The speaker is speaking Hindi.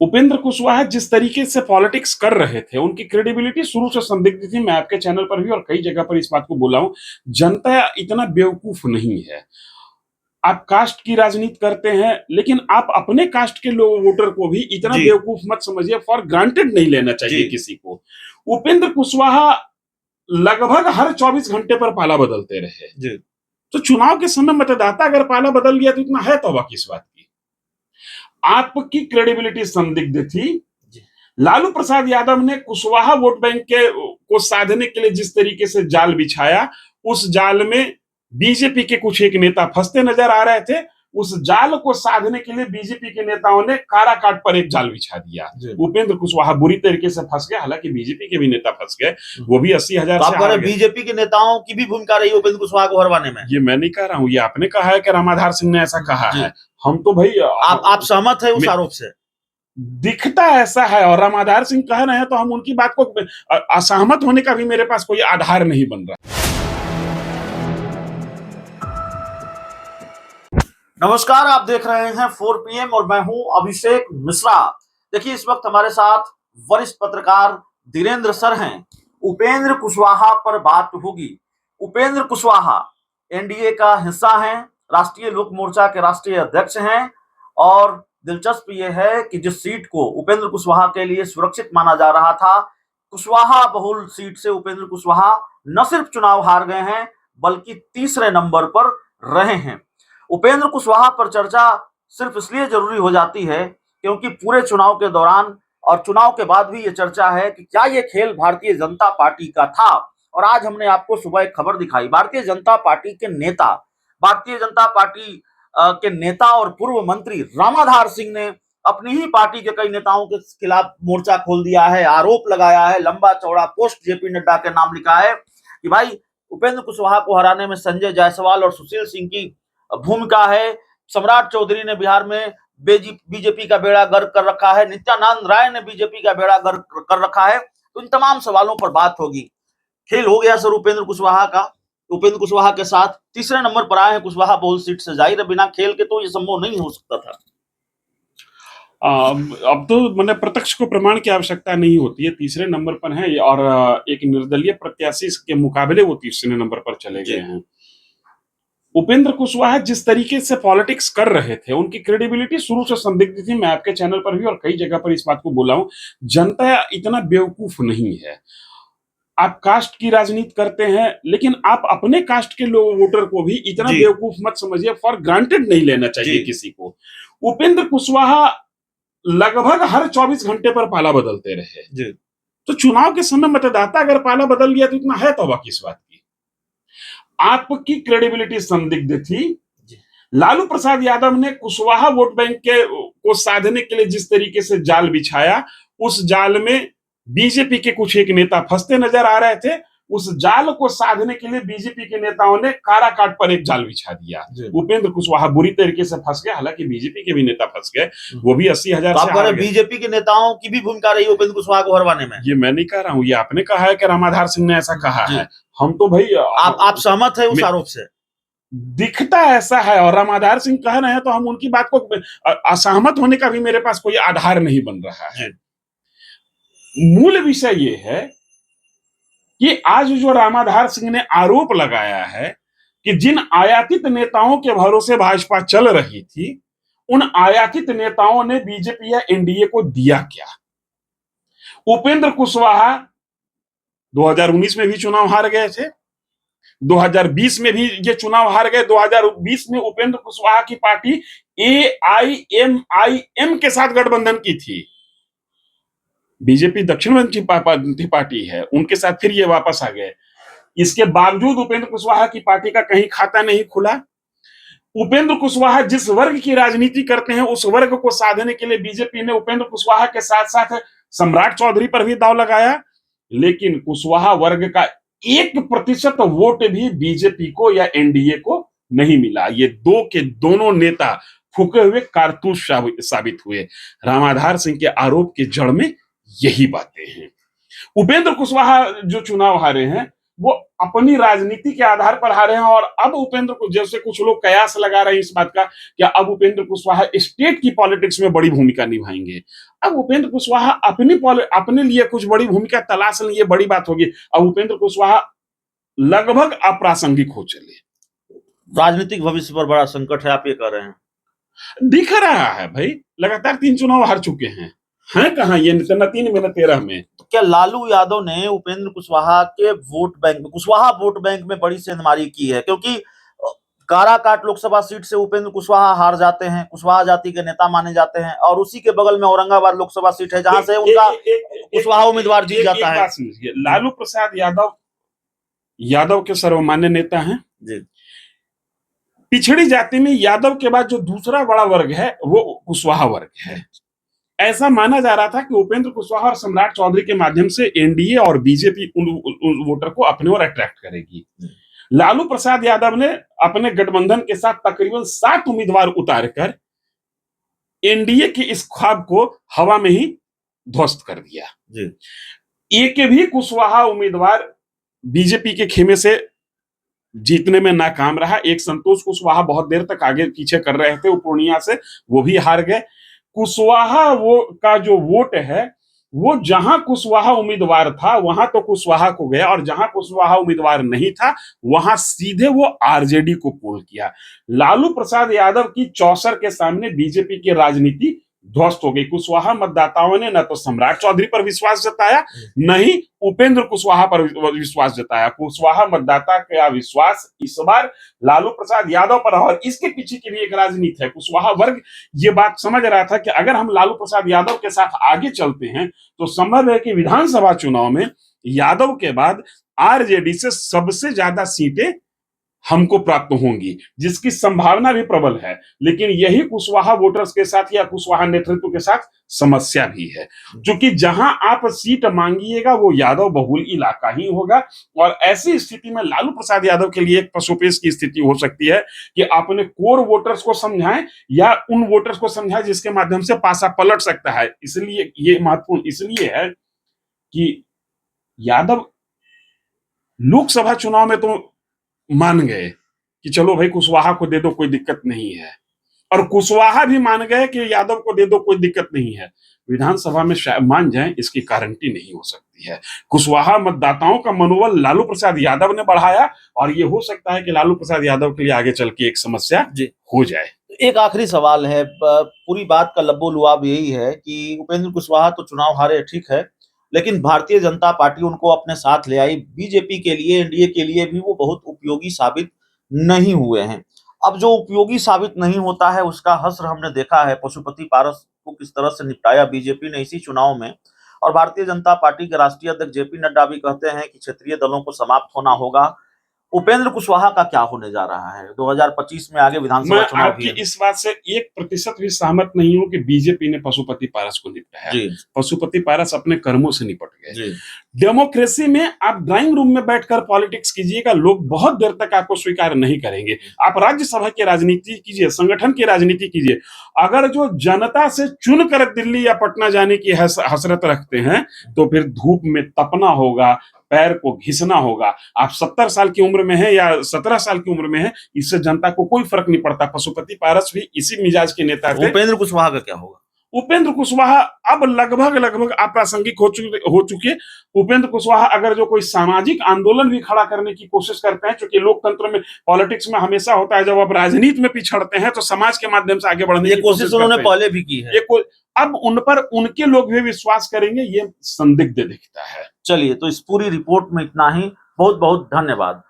उपेंद्र कुशवाहा जिस तरीके से पॉलिटिक्स कर रहे थे, उनकी क्रेडिबिलिटी शुरू से संदिग्ध थी। मैं आपके चैनल पर भी और कई जगह पर इस बात को बोला हूं, जनता इतना बेवकूफ नहीं है। आप कास्ट की राजनीति करते हैं, लेकिन आप अपने कास्ट के लोग वोटर को भी इतना बेवकूफ मत समझिए, फॉर ग्रांटेड नहीं लेना चाहिए किसी को। उपेंद्र कुशवाहा लगभग हर 24 घंटे पर पाला बदलते रहे। तो चुनाव के समय मतदाता अगर पाला बदल लिया तो इतना है तौबा किस बात की। आपकी क्रेडिबिलिटी संदिग्ध थी। लालू प्रसाद यादव ने कुशवाहा वोट बैंक के को साधने के लिए जिस तरीके से जाल बिछाया, उस जाल में बीजेपी के कुछ एक नेता फंसते नजर आ रहे थे। उस जाल को साधने के लिए बीजेपी के नेताओं ने काराकाट पर एक जाल बिछा दिया। उपेंद्र कुशवाहा बुरी तरीके से फंस गए, हालांकि बीजेपी के भी नेता फंस गए, वो भी 80,000 से। बीजेपी के नेताओं की भी भूमिका रही उपेंद्र कुशवाहा को हरवाने में। ये मैं नहीं कह रहा हूँ, ये आपने कहा है कि रामाधार सिंह ने ऐसा कहा है। हम तो भाई आप सहमत है उस आरोप से? दिखता ऐसा है, और रामाधार सिंह कह रहे हैं तो हम उनकी बात को असहमत होने का भी मेरे पास कोई आधार नहीं बन रहा। नमस्कार, आप देख रहे हैं 4 PM और मैं हूं अभिषेक मिश्रा। देखिए, इस वक्त हमारे साथ वरिष्ठ पत्रकार धीरेन्द्र सर हैं। उपेंद्र कुशवाहा पर बात होगी। उपेंद्र कुशवाहा एनडीए का हिस्सा हैं, राष्ट्रीय लोक मोर्चा के राष्ट्रीय अध्यक्ष हैं, और दिलचस्प यह है कि जिस सीट को उपेंद्र कुशवाहा के लिए सुरक्षित माना जा रहा था, कुशवाहा बहुल सीट से उपेंद्र कुशवाहा न सिर्फ चुनाव हार गए हैं बल्कि तीसरे नंबर पर रहे हैं। उपेंद्र कुशवाहा पर चर्चा सिर्फ इसलिए जरूरी हो जाती है क्योंकि पूरे चुनाव के दौरान और चुनाव के बाद भी ये चर्चा है कि क्या ये खेल भारतीय जनता पार्टी का था। और आज हमने आपको सुबह एक खबर दिखाई, भारतीय जनता पार्टी के नेता, भारतीय जनता पार्टी के नेता और पूर्व मंत्री रामाधार सिंह ने अपनी ही पार्टी के कई नेताओं के खिलाफ मोर्चा खोल दिया है, आरोप लगाया है, लंबा चौड़ा पोस्ट जेपी नड्डा के नाम लिखा है कि भाई उपेंद्र कुशवाहा को हराने में संजय जायसवाल और सुशील सिंह की भूमिका है। सम्राट चौधरी ने बिहार में बीजेपी का बेड़ा गर्क कर रखा है, नित्यानंद राय ने बीजेपी का बेड़ा गर्क कर रखा है। तो इन तमाम सवालों पर बात होगी। खेल हो गया सर उपेंद्र कुशवाहा का। उपेंद्र कुशवाहा के साथ तीसरे नंबर पर आए हैं कुशवाहा बहुल सीट से। जाहिर है बिना खेल के तो ये संभव नहीं हो सकता था। अब तो मैंने प्रत्यक्ष को प्रमाण की आवश्यकता नहीं होती है, तीसरे नंबर पर है, और एक निर्दलीय प्रत्याशी के मुकाबले वो तीसरे नंबर पर चले गए हैं। उपेंद्र कुशवाहा जिस तरीके से पॉलिटिक्स कर रहे थे, उनकी क्रेडिबिलिटी शुरू से संदिग्ध थी। मैं आपके चैनल पर भी और कई जगह पर इस बात को बोला हूं, जनता इतना बेवकूफ नहीं है। आप कास्ट की राजनीति करते हैं, लेकिन आप अपने कास्ट के लोग वोटर को भी इतना बेवकूफ मत समझिए, फॉर ग्रांटेड नहीं लेना चाहिए किसी को। उपेंद्र कुशवाहा लगभग हर 24 घंटे पर पाला बदलते रहे। तो चुनाव के समय मतदाता अगर पाला बदल लिया तो इतना है तौबा किस बात की। आपकी क्रेडिबिलिटी संदिग्ध थी। लालू प्रसाद यादव ने कुशवाहा वोट बैंक को साधने के लिए जिस तरीके से जाल बिछाया, उस जाल में बीजेपी के कुछ एक नेता फंसते नजर आ रहे थे। उस जाल को साधने के लिए बीजेपी के नेताओं ने काराकाट पर एक जाल बिछा दिया। उपेंद्र कुशवाहा बुरी तरीके से फंस गए, हालांकि बीजेपी के भी नेता फंस गए, वो भी 80,000 से। बीजेपी के नेताओं की भी भूमिका रही उपेंद्र कुशवाहा को हरवाने में। ये मैं नहीं कह रहा हूँ, ये आपने कहा है कि रामाधार सिंह ने ऐसा कहा है। हम तो भाई आप सहमत है उस आरोप से? दिखता ऐसा है, और रामाधार सिंह कह रहे हैं तो हम उनकी बात को असहमत होने का भी मेरे पास कोई आधार नहीं बन रहा है। मूल विषय ये है कि आज जो रामाधार सिंह ने आरोप लगाया है कि जिन आयातित नेताओं के भरोसे भाजपा चल रही थी, उन आयातित नेताओं ने बीजेपी या एनडीए को दिया क्या। उपेंद्र कुशवाहा 2019 में भी चुनाव हार गए थे, 2020 में भी ये चुनाव हार गए। 2020 में उपेंद्र कुशवाहा की पार्टी AIMIM के साथ गठबंधन की थी। बीजेपी दक्षिणपंथी पार्टी है, उनके साथ फिर ये वापस आ गए। इसके बावजूद उपेंद्र कुशवाहा की पार्टी का कहीं खाता नहीं खुला। उपेंद्र कुशवाहा जिस वर्ग की राजनीति करते हैं, उस वर्ग को साधने के लिए बीजेपी ने उपेंद्र कुशवाहा के साथ साथ सम्राट चौधरी पर भी दांव लगाया, लेकिन कुशवाहा वर्ग का 1% वोट भी बीजेपी को या एनडीए को नहीं मिला। ये दो के दोनों नेता फूके हुए कारतूस साबित हुए। रामाधार सिंह के आरोप की जड़ में यही बातें हैं। उपेंद्र कुशवाहा जो चुनाव हारे हैं, वो अपनी राजनीति के आधार पर हारे हैं। और अब उपेंद्र को, जैसे कुछ लोग कयास लगा रहे हैं इस बात का, क्या अब उपेंद्र कुशवाहा स्टेट की पॉलिटिक्स में बड़ी भूमिका निभाएंगे। अब उपेंद्र कुशवाहा अपने लिए कुछ बड़ी भूमिका तलाश लेंगे, बड़ी बात होगी। अब उपेंद्र कुशवाहा लगभग अप्रासंगिक हो चले। राजनीतिक भविष्य पर बड़ा संकट है, आप ये कह रहे हैं। दिख रहा है भाई, लगातार 3 चुनाव हार चुके हैं कहाँ ये न 3 में न 13 में। तो क्या लालू यादव ने उपेंद्र कुशवाहा के वोट बैंक में, कुशवाहा वोट बैंक में बड़ी सेंधमारी की है? क्योंकि काराकाट लोकसभा सीट से उपेंद्र कुशवाहा हार जाते हैं, कुशवाहा जाति के नेता माने जाते हैं, और उसी के बगल में औरंगाबाद लोकसभा सीट है जहां से उनका कुशवाहा उम्मीदवार जीत जाता है। लालू प्रसाद यादव के सर्वमान्य नेता हैं जी। पिछड़ी जाति में यादव के बाद जो दूसरा बड़ा वर्ग है वो कुशवाहा वर्ग है। ऐसा माना जा रहा था कि उपेंद्र कुशवाहा और सम्राट चौधरी के माध्यम से एनडीए और बीजेपी उन वोटर को अपने ओर अट्रैक्ट करेगी। लालू प्रसाद यादव ने अपने गठबंधन के साथ तकरीबन 7 उम्मीदवार उतारकर एनडीए के इस ख्वाब को हवा में ही ध्वस्त कर दिया। एक भी कुशवाहा उम्मीदवार बीजेपी के खेमे से जीतने में नाकाम रहा। एक संतोष कुशवाहा बहुत देर तक आगे पीछे कर रहे थे, वो पूर्णिया से, वो भी हार गए। कुशवाहा वो का जो वोट है वो जहां कुशवाहा उम्मीदवार था वहां तो कुशवाहा को गया, और जहां कुशवाहा उम्मीदवार नहीं था वहां सीधे वो आरजेडी को पोल किया। लालू प्रसाद यादव की चौसर के सामने बीजेपी की राजनीति ध्वस्त हो गई। कुशवाहा मतदाताओं ने न तो सम्राट चौधरी पर विश्वास जताया, न ही उपेंद्र कुशवाहा पर विश्वास जताया। कुशवाहा मतदाता का विश्वास इस बार लालू प्रसाद यादव पर, और इसके पीछे की भी एक राजनीति है। कुशवाहा वर्ग ये बात समझ रहा था कि अगर हम लालू प्रसाद यादव के साथ आगे चलते हैं तो संभव है कि विधानसभा चुनाव में यादव के बाद आरजेडी से सबसे ज्यादा सीटें हमको प्राप्त होंगी, जिसकी संभावना भी प्रबल है। लेकिन यही कुशवाहा वोटर्स के साथ या कुशवाहा नेतृत्व के साथ समस्या भी है, क्योंकि जहां आप सीट मांगिएगा वो यादव बहुल इलाका ही होगा। और ऐसी स्थिति में लालू प्रसाद यादव के लिए एक पशुपेश की स्थिति हो सकती है कि अपने कोर वोटर्स को समझाएं या उन वोटर्स को समझाएं जिसके माध्यम से पासा पलट सकता है। इसलिए ये महत्वपूर्ण इसलिए है कि यादव लोकसभा चुनाव में तो मान गए कि चलो भाई कुशवाहा को दे दो, कोई दिक्कत नहीं है, और कुशवाहा भी मान गए कि यादव को दे दो, कोई दिक्कत नहीं है। विधानसभा में मान जाएं इसकी गारंटी नहीं हो सकती है। कुशवाहा मतदाताओं का मनोबल लालू प्रसाद यादव ने बढ़ाया, और ये हो सकता है कि लालू प्रसाद यादव के लिए आगे चल के एक समस्या हो जाए। एक आखिरी सवाल है, पूरी बात का लब्बो लुआब यही है कि उपेंद्र कुशवाहा तो चुनाव हारे, ठीक है, लेकिन भारतीय जनता पार्टी उनको अपने साथ ले आई। बीजेपी के लिए, एनडीए के लिए भी वो बहुत उपयोगी साबित नहीं हुए हैं। अब जो उपयोगी साबित नहीं होता है उसका हश्र हमने देखा है। पशुपति पारस को किस तरह से निपटाया बीजेपी ने इसी चुनाव में। और भारतीय जनता पार्टी के राष्ट्रीय अध्यक्ष जेपी नड्डा भी कहते हैं कि क्षेत्रीय दलों को समाप्त होना होगा। उपेंद्र कुशवाहा का क्या होने जा रहा है? 2025 में आगे विधानसभा चुनाव भी है। इस बात से 1% भी सहमत नहीं हूं कि बीजेपी ने पशुपति पारस को निपटाया। पशुपति पारस अपने कर्मों से निपट गए। डेमोक्रेसी में आप ड्राइंग रूम में बैठकर पॉलिटिक्स कीजिएगा, लोग बहुत देर तक आपको स्वीकार नहीं करेंगे। आप राज्यसभा की राजनीति कीजिए, संगठन की राजनीति कीजिए। अगर जो जनता से चुनकर दिल्ली या पटना जाने की हसरत रखते हैं तो फिर धूप में तपना होगा, पैर को घिसना होगा। आप 70 साल की उम्र में है या 17 साल की उम्र में है, इससे जनता को कोई फर्क नहीं पड़ता। पशुपति पारस भी इसी मिजाज के नेता थे। उपेंद्र कुशवाहा का क्या होगा? उपेंद्र कुशवाहा अब लगभग अप्रासंगिक हो चुके। उपेंद्र कुशवाहा अगर जो कोई सामाजिक आंदोलन भी खड़ा करने की कोशिश करते हैं, क्योंकि लोकतंत्र में, पॉलिटिक्स में हमेशा होता है जब आप राजनीति में पिछड़ते हैं तो समाज के माध्यम से आगे बढ़ने की कोशिश उन्होंने पहले भी की है। अब उन पर उनके लोग भी विश्वास करेंगे, ये संदिग्ध दिखता है। चलिए, तो इस पूरी रिपोर्ट में इतना ही। बहुत बहुत धन्यवाद।